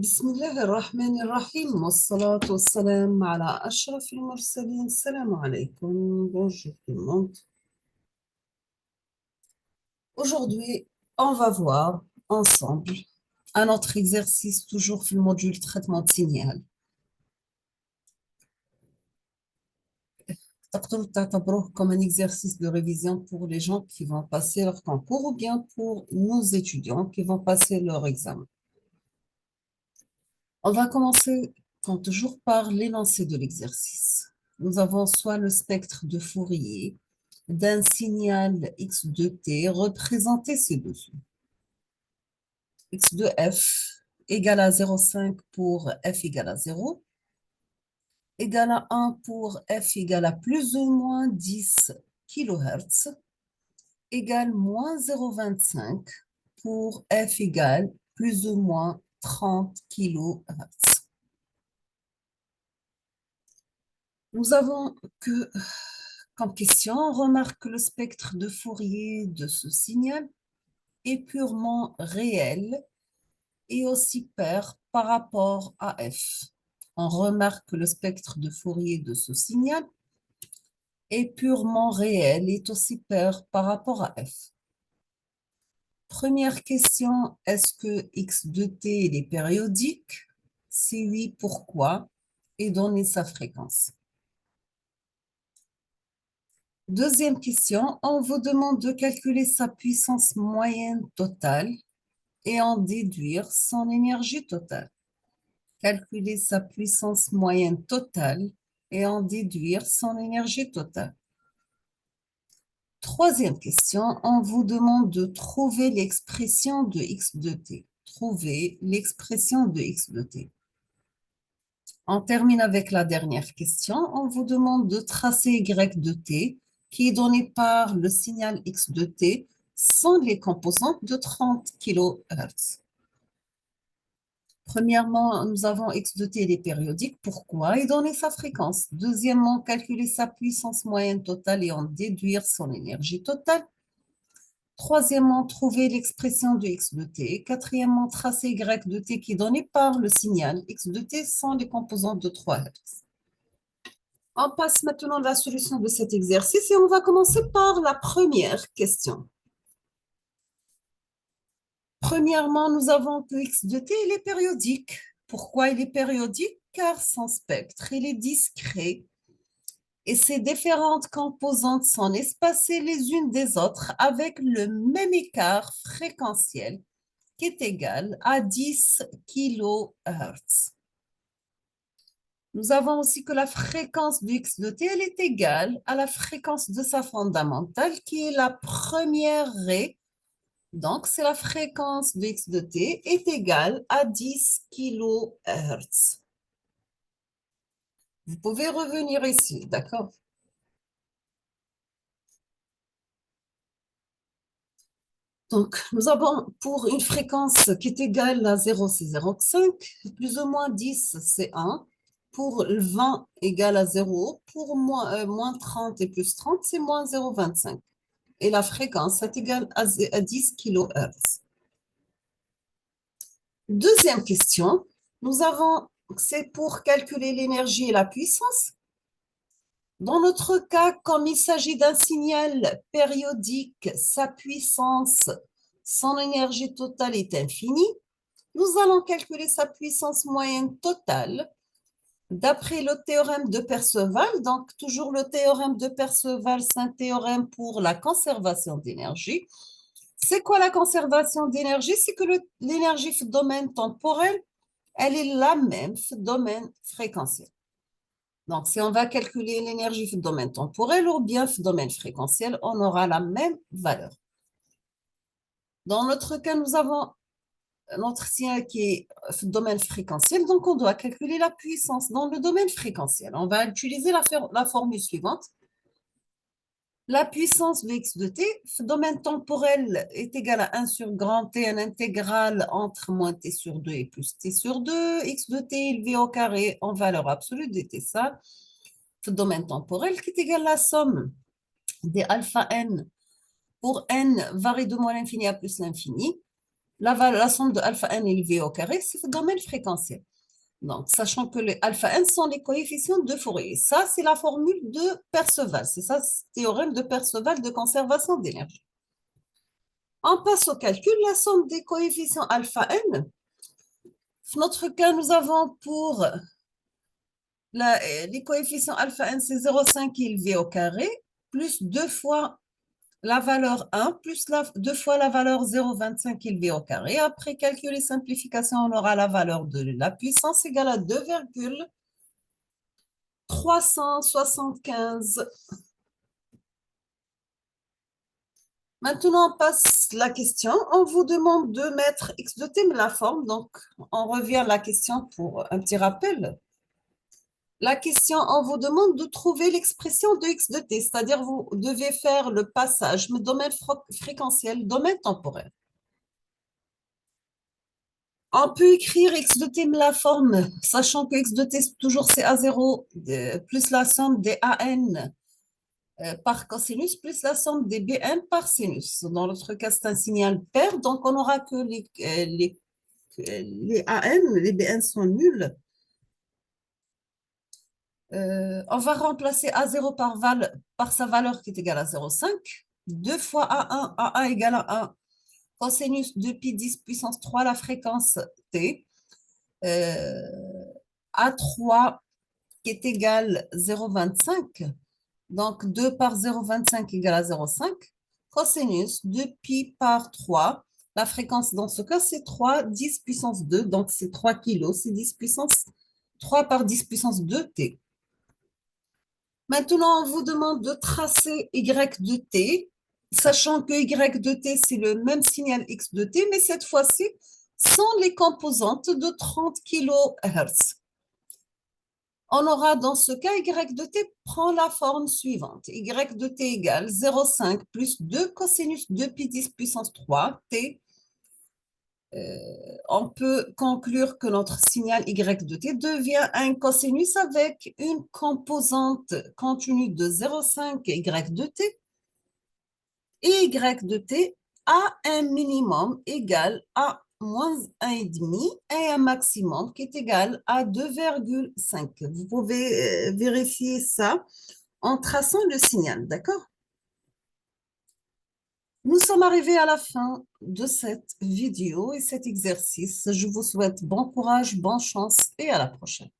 بسم الله الرحمن الرحيم والصلاة والسلام على أشرف المرسلين. السلام عليكم. Bonjour tout le monde. Aujourd'hui, on va voir ensemble un autre exercice toujours في المودule traitement de signal. تقدروا تعتبروه comme un exercice de révision pour les gens qui vont passer leur concours ou bien pour nos étudiants qui vont passer leur examen. On va commencer, comme toujours, par l'énoncé de l'exercice. Nous avons soit le spectre de Fourier d'un signal x de t représenté ci-dessous. X de f égale à 0,5 pour f égale à 0, égale à 1 pour f égale à plus ou moins 10 kHz, égale moins 0,25 pour f égale plus ou moins 30 kHz. Nous avons que, comme question, on remarque que le spectre de Fourier de ce signal est purement réel et aussi pair par rapport à f. On remarque que le spectre de Fourier de ce signal est purement réel et aussi pair par rapport à f. Première question, est-ce que x de t est périodique? Si oui, pourquoi? Et donner sa fréquence. Deuxième question, on vous demande de calculer sa puissance moyenne totale et en déduire son énergie totale. Calculer sa puissance moyenne totale et en déduire son énergie totale. Troisième question, on vous demande de trouver l'expression de x de t. Trouver l'expression de x de t. On termine avec la dernière question. On vous demande de tracer y de t qui est donné par le signal x de t sans les composantes de 30 kHz. Premièrement, nous avons x de t est périodique. Pourquoi? Et donner sa fréquence. Deuxièmement, calculer sa puissance moyenne totale et en déduire son énergie totale. Troisièmement, trouver l'expression de x de t. Quatrièmement, tracer y de t qui est donné par le signal x de t sans les composantes de 3 Hz. On passe maintenant à la solution de cet exercice et on va commencer par la première question. Premièrement, nous avons que x de t il est périodique. Pourquoi il est périodique? Car son spectre il est discret et ses différentes composantes sont espacées les unes des autres avec le même écart fréquentiel qui est égal à 10 kHz. Nous avons aussi que la fréquence de x de t elle est égale à la fréquence de sa fondamentale qui est la première raie. Donc, c'est la fréquence de x de t est égale à 10 kHz. Vous pouvez revenir ici, d'accord? Donc, nous avons pour une fréquence qui est égale à 0, c'est 0,5, plus ou moins 10, c'est 1. Pour 20 égale à 0, pour moins 30 et plus 30, c'est moins 0,25. Et la fréquence est égale à 10 kHz. Deuxième question, nous avons, c'est pour calculer l'énergie et la puissance. Dans notre cas, comme il s'agit d'un signal périodique, sa puissance, son énergie totale est infinie. Nous allons calculer sa puissance moyenne totale d'après le théorème de Perceval. Donc, toujours le théorème de Perceval, c'est un théorème pour la conservation d'énergie. C'est quoi la conservation d'énergie? C'est que l'énergie domaine temporel, elle est la même domaine fréquentiel. Donc, si on va calculer l'énergie domaine temporel ou bien domaine fréquentiel, on aura la même valeur. Dans notre cas, nous avons notre signal qui est domaine fréquentiel, donc on doit calculer la puissance dans le domaine fréquentiel. On va utiliser la formule suivante. La puissance de x de t, domaine temporel est égal à 1 sur grand t, un intégral entre moins t sur 2 et plus t sur 2, x de t élevé au carré en valeur absolue de t ça, domaine temporel qui est égal à la somme des alpha n pour n varie de moins l'infini à plus l'infini, la somme de alpha n et v au carré, c'est le domaine fréquentiel. Donc, sachant que les alpha n sont les coefficients de Fourier. Ça, c'est la formule de Perceval. C'est ça, c'est le théorème de Perceval de conservation d'énergie. On passe au calcul. La somme des coefficients alpha n. Dans notre cas, nous avons pour les coefficients alpha n, c'est 0,5 v au carré, plus 2 fois la valeur 1, plus 2 fois la valeur 0,25 v au carré. Après calcul et simplification, on aura la valeur de la puissance égale à 2,375. Maintenant, on passe la question. On vous demande de mettre x de t, mais la forme. Donc, on revient à la question pour un petit rappel. La question, on vous demande de trouver l'expression de x de t, c'est-à-dire vous devez faire le passage de domaine fréquentiel, domaine temporel. On peut écrire x de t, mais la forme, sachant que x de t, c'est toujours CA0 plus la somme des AN par cosinus plus la somme des BN par sinus. Dans notre cas, c'est un signal pair, donc on n'aura que les AN, les BN sont nuls. On va remplacer A0 par sa valeur qui est égale à 0,5. 2 fois A1 égale à 1, cosinus de pi 10 puissance 3, la fréquence T. A3 qui est égal à 0,25. Donc, 2 par 0,25 égale à 0,5. Cosinus de pi par 3. La fréquence dans ce cas, c'est 3, 10 puissance 2. Donc, c'est 3 kilos. C'est 10 puissance 3 par 10 puissance 2 T. Maintenant, on vous demande de tracer y de t, sachant que y de t, c'est le même signal x de t, mais cette fois-ci, sans les composantes de 30 kHz. On aura dans ce cas, y de t prend la forme suivante. Y de t égale 0,5 plus 2 cosinus de pi 10 puissance 3 t. On peut conclure que notre signal y de t devient un cosinus avec une composante continue de 0,5 y de t et y de t a un minimum égal à moins 1,5 et un maximum qui est égal à 2,5. Vous pouvez vérifier ça en traçant le signal, d'accord? Nous sommes arrivés à la fin de cette vidéo et cet exercice. Je vous souhaite bon courage, bonne chance et à la prochaine.